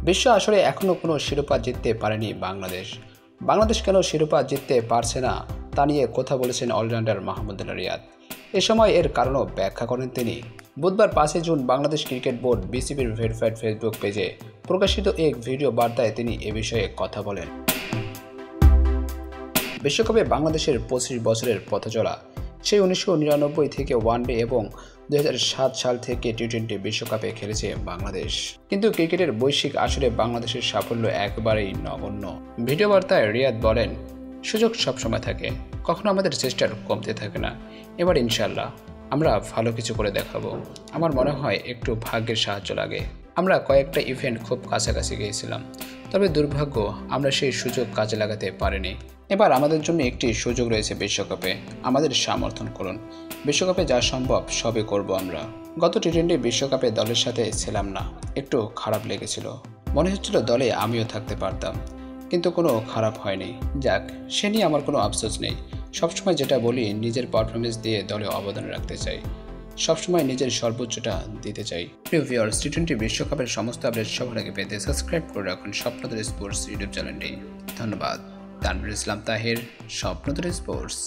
বিশ্ব আসলে এখনও কোনো শিরোপা জিততে পারেনি বাংলাদেশ। বাংলাদেশ কেন শিরোপা জিততে পারছে না তা নিয়ে কথা বলেছেন অলরাউন্ডার মাহমুদুল্লাহ রিয়াদ। এ সময় এর কারণও ব্যাখ্যা করেন তিনি। বুধবার 5 জুন বাংলাদেশ ক্রিকেট বোর্ড বিসিবির ভেরিফাইড ফেসবুক পেজে প্রকাশিত এক ভিডিও বার্তায় তিনি এ বিষয়ে কথা বলেন। বিশ্বকাপে বাংলাদেশের 25 বছরের পথচলা, সেই 1999 থেকে ওয়ানডে এবং 2007 সাল থেকে টি-20 বিশ্বকাপে খেলেছে বাংলাদেশ। কিন্তু ক্রিকেটের বৈশ্বিক আসরে বাংলাদেশের সাফল্য একেবারেই নগণ্য। ভিডিও বার্তায় রিয়াদ বলেন, সুযোগ সবসময় থাকে, কখনো আমাদের চেষ্টার কমতে থাকে না। এবার ইনশাল্লাহ আমরা ভালো কিছু করে দেখাবো। আমার মনে হয় একটু ভাগ্যের সাহায্য লাগে। আমরা কয়েকটা ইভেন্ট খুব কাছাকাছি গিয়েছিলাম, তবে দুর্ভাগ্য আমরা সেই সুযোগ কাজে লাগাতে পারিনি। এবার আমাদের জন্য একটি সুযোগ রয়েছে বিশ্বকাপে, আমাদের সমর্থন করুন। বিশ্বকাপে যা সম্ভব সবই করব আমরা। গত টি-20 বিশ্বকাপে দলের সাথে ছিলাম না, একটু খারাপ লেগেছিল। মনে হচ্ছিল দলে আমিও থাকতে পারতাম, কিন্তু কোনো খারাপ হয়নি। যাক, সে নিয়ে আমার কোনো আফসোস নেই। সবসময় যেটা বলি, নিজের পারফরমেন্স দিয়ে দলে অবদান রাখতে চাই, সবসময় নিজের সর্বোচ্চটা দিতে চাই। প্রিয় ভিউয়ার্স, টি-20 বিশ্বকাপের সমস্ত আপডেট সবার আগে পেতে সাবস্ক্রাইব করে রাখুন স্বপ্নদল স্পোর্টস ইউটিউব চ্যানেলটি। ধন্যবাদ। তানভীর ইসলাম তাহির, স্বপ্নদল স্পোর্টস।